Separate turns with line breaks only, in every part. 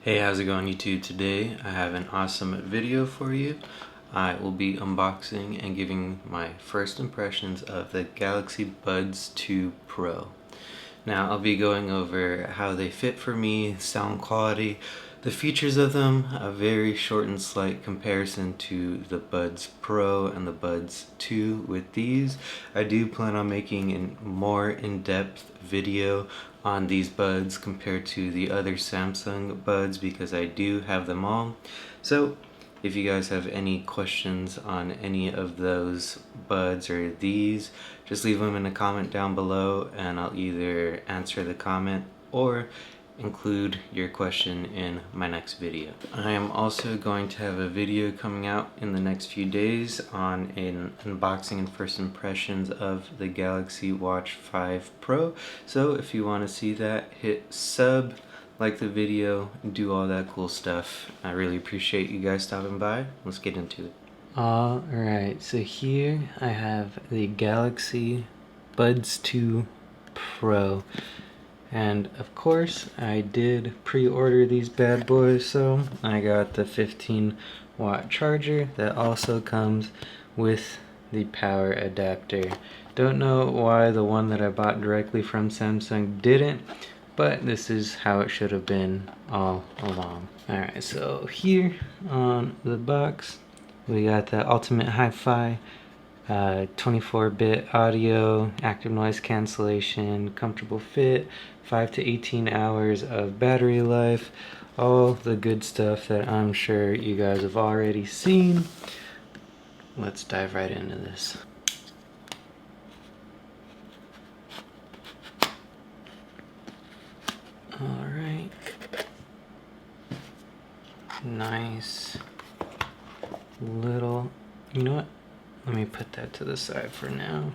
Hey, how's it going YouTube? Today I have an awesome video for you. I will be unboxing and giving my first impressions of the Galaxy Buds 2 Pro. Now I'll be going over how they fit for me, sound quality, the features of them, a very short and slight comparison to the Buds Pro and the Buds 2 with these. I do plan on making a more in-depth video on these buds compared to the other Samsung buds because I do have them all. So if you guys have any questions on any of those buds or these, just leave them in a comment down below and I'll either answer the comment or include your question in my next video. I am also going to have a video coming out in the next few days on an unboxing and first impressions of the Galaxy Watch 5 Pro. So if you want to see that, hit sub, like the video, do all that cool stuff. I really appreciate you guys stopping by. Let's get into it.
Alright, so here I have the Galaxy Buds 2 Pro. And of course, I did pre-order these bad boys, so I got the 15-watt charger that also comes with the power adapter. Don't know why the one that I bought directly from Samsung didn't, but this is how it should have been all along. Alright, so here on the box, we got the Ultimate Hi-Fi 24-bit audio, active noise cancellation, comfortable fit, 5 to 18 hours of battery life, all the good stuff that I'm sure you guys have already seen. Let's dive right into this. Alright. Nice little, you know what? Let me put that to the side for now.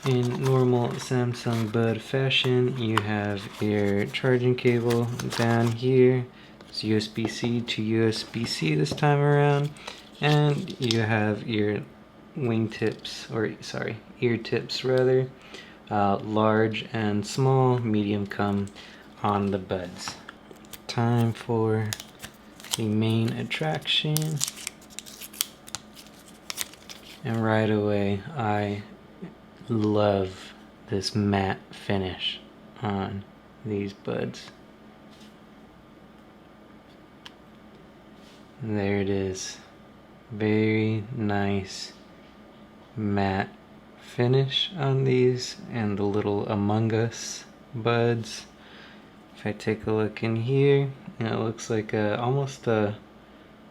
In normal Samsung Bud fashion, you have your charging cable down here. It's USB-C to USB-C this time around. And you have your ear tips rather. Large and small, medium come on the buds. Time for the main attraction, and right away I love this matte finish on these buds. There it is, very nice matte finish on these and the little Among Us buds. If I take a look in here, and it looks like almost like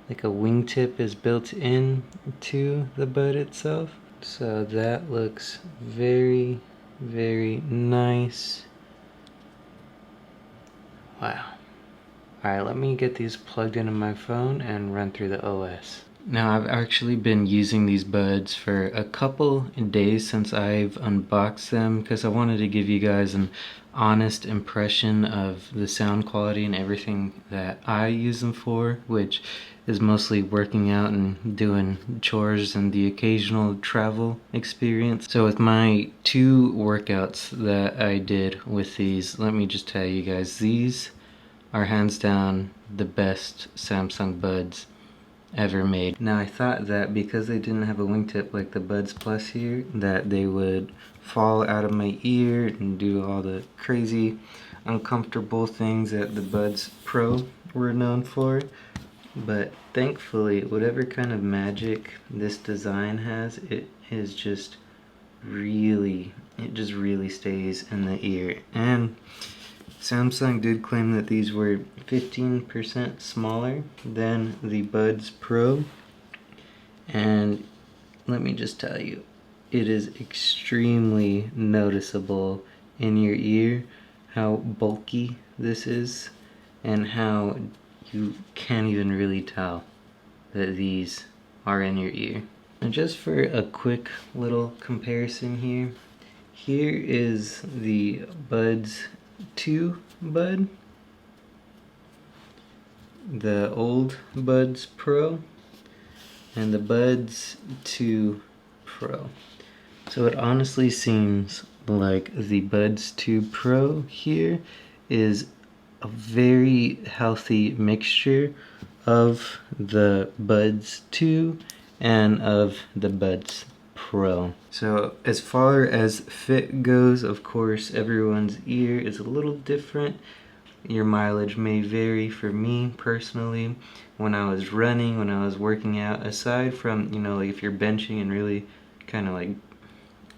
a wingtip is built in to the bud itself. So that looks very, very nice. Wow. Alright, let me get these plugged into my phone and run through the OS. Now, I've actually been using these buds for a couple days since I've unboxed them because I wanted to give you guys an honest impression of the sound quality and everything that I use them for, which is mostly working out and doing chores and the occasional travel experience. So with my 2 workouts that I did with these, let me just tell you guys, these are hands down the best Samsung buds ever made. Now, I thought that because they didn't have a wingtip like the Buds Plus here, that they would fall out of my ear and do all the crazy uncomfortable things that the Buds Pro were known for. But thankfully, whatever kind of magic this design has, it just really stays in the ear. And Samsung did claim that these were 15% smaller than the Buds Pro, and let me just tell you, it is extremely noticeable in your ear how bulky this is and how you can't even really tell that these are in your ear. And just for a quick little comparison here is the Buds 2 bud, the old Buds Pro, and the Buds 2 Pro. So it honestly seems like the Buds 2 Pro here is a very healthy mixture of the Buds 2 and of the Buds Pro. So as far as fit goes, of course, everyone's ear is a little different. Your mileage may vary. For me personally, when I was running, when I was working out, aside from, you know, like if you're benching and really kind of like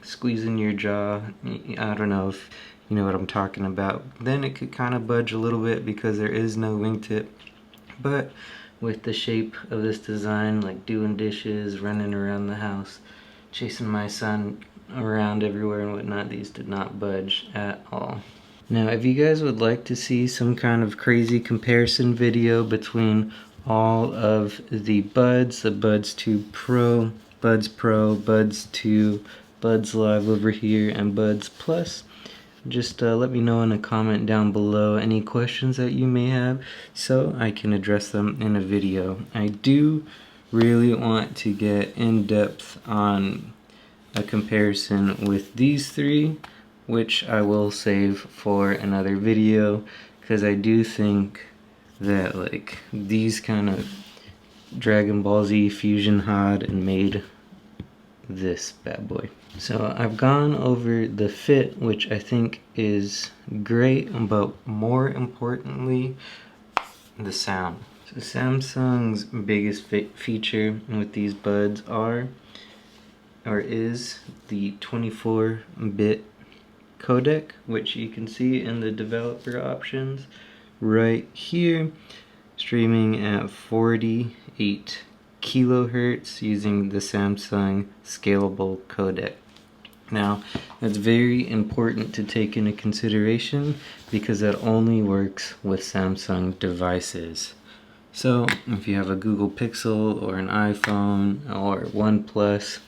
squeezing your jaw, I don't know if you know what I'm talking about, then it could kind of budge a little bit because there is no wingtip. But with the shape of this design, like doing dishes, running around the house, chasing my son around everywhere and whatnot, these did not budge at all. Now, if you guys would like to see some kind of crazy comparison video between all of the Buds, the Buds 2 Pro, Buds Pro, Buds 2, Buds Live over here, and Buds Plus, just let me know in a comment down below any questions that you may have so I can address them in a video. I do really want to get in depth on a comparison with these three, which I will save for another video, because I do think that like these kind of Dragon Ball Z fusion had and made this bad boy. So I've gone over the fit, which I think is great, but more importantly, the sound. So Samsung's biggest feature with these buds is the 24-bit codec, which you can see in the developer options right here, streaming at 48 kilohertz using the Samsung scalable codec. Now, that's very important to take into consideration because that only works with Samsung devices. So, if you have a Google Pixel or an iPhone or OnePlus,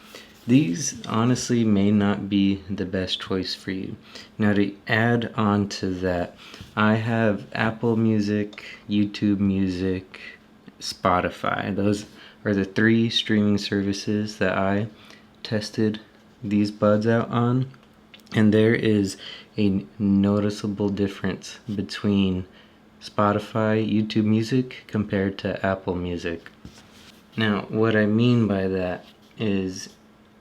these honestly may not be the best choice for you. Now, to add on to that, I have Apple Music, YouTube Music, Spotify. Those are the three streaming services that I tested these buds out on, and there is a noticeable difference between Spotify, YouTube Music compared to Apple Music. Now, what I mean by that is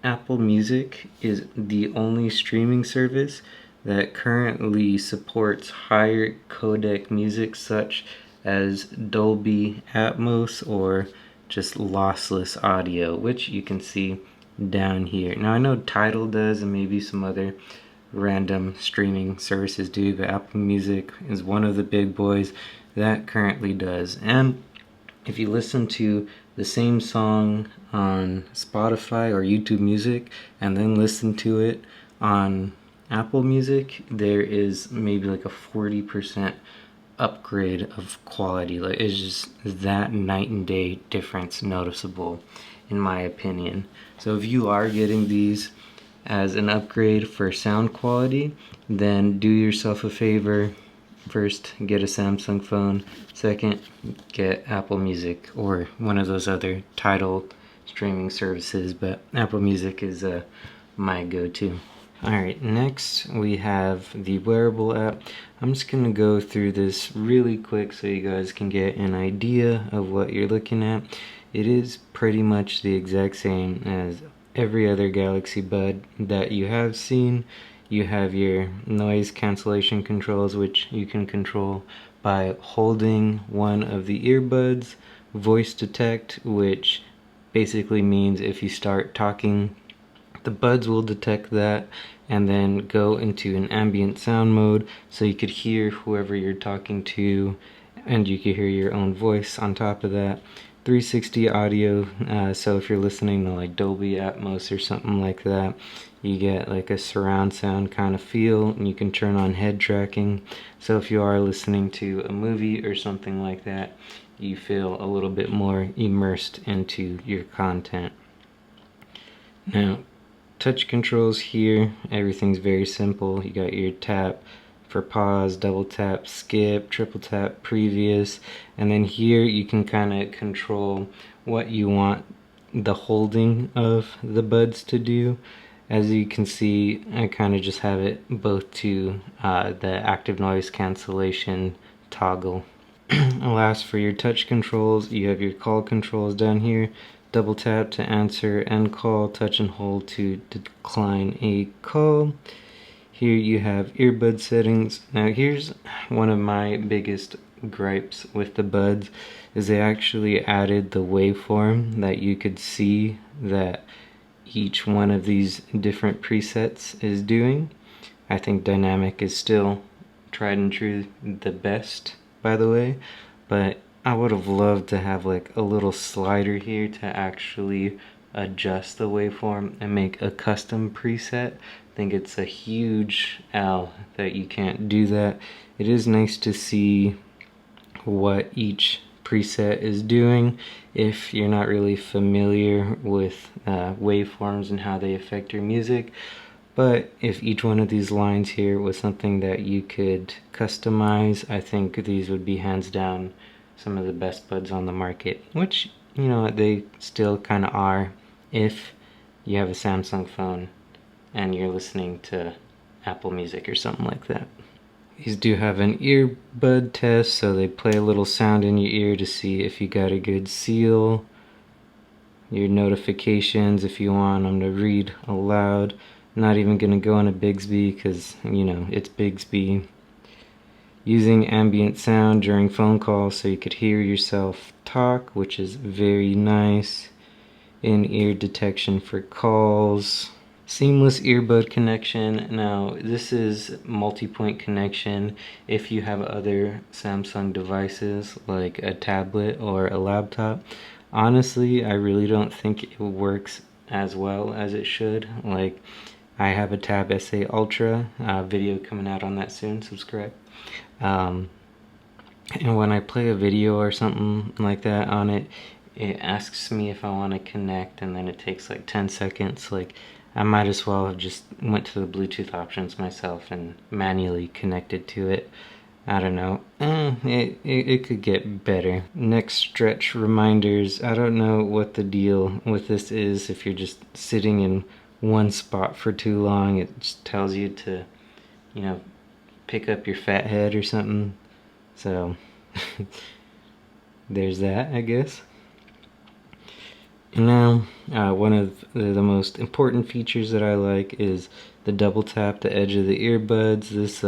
Apple Music is the only streaming service that currently supports higher codec music such as Dolby Atmos or just lossless audio, which you can see down here. Now I know Tidal does and maybe some other random streaming services do, but Apple Music is one of the big boys that currently does. And if you listen to the same song on Spotify or YouTube Music and then listen to it on Apple Music, there is maybe like a 40% upgrade of quality. Like, it's just that night and day difference noticeable in my opinion. So if you are getting these as an upgrade for sound quality, then do yourself a favor. First, get a Samsung phone. Second, get Apple Music or one of those other Tidal streaming services, but Apple Music is my go-to. Alright, next we have the Wearable App. I'm just going to go through this really quick so you guys can get an idea of what you're looking at. It is pretty much the exact same as every other Galaxy Bud that you have seen. You have your noise cancellation controls, which you can control by holding one of the earbuds, voice detect, which basically means if you start talking, the buds will detect that and then go into an ambient sound mode so you could hear whoever you're talking to and you could hear your own voice on top of that. 360 audio, so if you're listening to like Dolby Atmos or something like that, you get like a surround sound kind of feel, and you can turn on head tracking, so if you are listening to a movie or something like that, you feel a little bit more immersed into your content. Now, touch controls here, everything's very simple. You got your tap for pause, double tap, skip, triple tap, previous, and then here you can kind of control what you want the holding of the buds to do. As you can see, I kind of just have it both to the active noise cancellation toggle. Last, for your touch controls, you have your call controls down here. Double tap to answer end call, touch and hold to decline a call. Here you have earbud settings. Now here's one of my biggest gripes with the buds, is they actually added the waveform that you could see that each one of these different presets is doing. I think dynamic is still tried and true the best, by the way, but I would have loved to have like a little slider here to actually adjust the waveform and make a custom preset. I think it's a huge L that you can't do that. It is nice to see what each preset is doing if you're not really familiar with waveforms and how they affect your music. But if each one of these lines here was something that you could customize, I think these would be hands down some of the best buds on the market, which, you know, they still kind of are if you have a Samsung phone and you're listening to Apple Music or something like that. These do have an earbud test, so they play a little sound in your ear to see if you got a good seal. Your notifications, if you want them to read aloud. I'm not even going to go into Bixby because, you know, it's Bixby. Using ambient sound during phone calls so you could hear yourself talk, which is very nice. In-ear detection for calls. Seamless earbud connection. Now this is multi-point connection if you have other Samsung devices like a tablet or a laptop. Honestly, I really don't think it works as well as it should. Like, I have a Tab SA Ultra, video coming out on that soon, subscribe. And when I play a video or something like that on it, it asks me if I want to connect, and then it takes like 10 seconds. Like, I might as well have just went to the Bluetooth options myself and manually connected to it. I don't know. It could get better. Next, stretch reminders. I don't know what the deal with this is. If you're just sitting in one spot for too long, it just tells you to, you know, pick up your fat head or something. So there's that, I guess. And now, one of the most important features that I like is the double tap the edge of the earbuds. This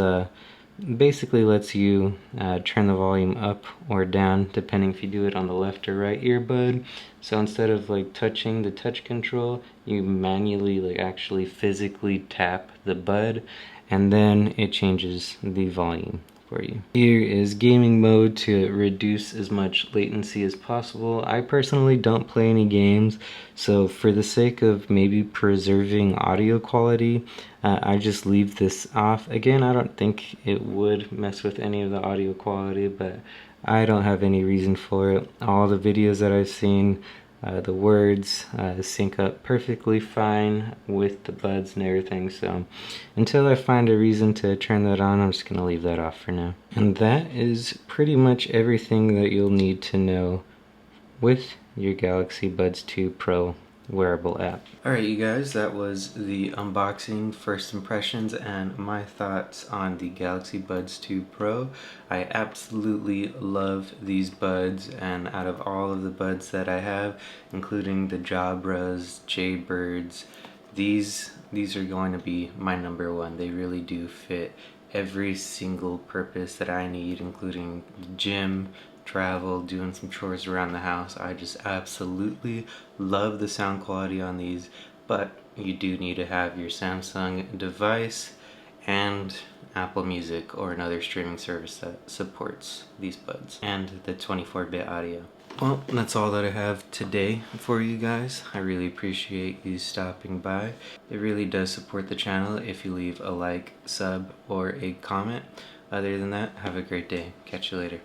basically lets you turn the volume up or down depending if you do it on the left or right earbud. So instead of like touching the touch control, you manually like actually physically tap the bud, and then it changes the volume for you. Here is gaming mode to reduce as much latency as possible. I personally don't play any games, so for the sake of maybe preserving audio quality, I just leave this off. Again, I don't think it would mess with any of the audio quality, but I don't have any reason for it. All the videos that I've seen, the words sync up perfectly fine with the buds and everything, so until I find a reason to turn that on, I'm just going to leave that off for now. And that is pretty much everything that you'll need to know with your Galaxy Buds 2 Pro wearable app.
Alright you guys, that was the unboxing, first impressions, and my thoughts on the Galaxy Buds 2 Pro. I absolutely love these buds, and out of all of the buds that I have, including the Jabras, Jaybirds, these are going to be my number one. They really do fit every single purpose that I need, including gym, travel, doing some chores around the house. I just absolutely love the sound quality on these, but you do need to have your Samsung device and Apple Music or another streaming service that supports these buds, and the 24-bit audio. Well, that's all that I have today for you guys. I really appreciate you stopping by. It really does support the channel if you leave a like, sub, or a comment. Other than that, have a great day. Catch you later.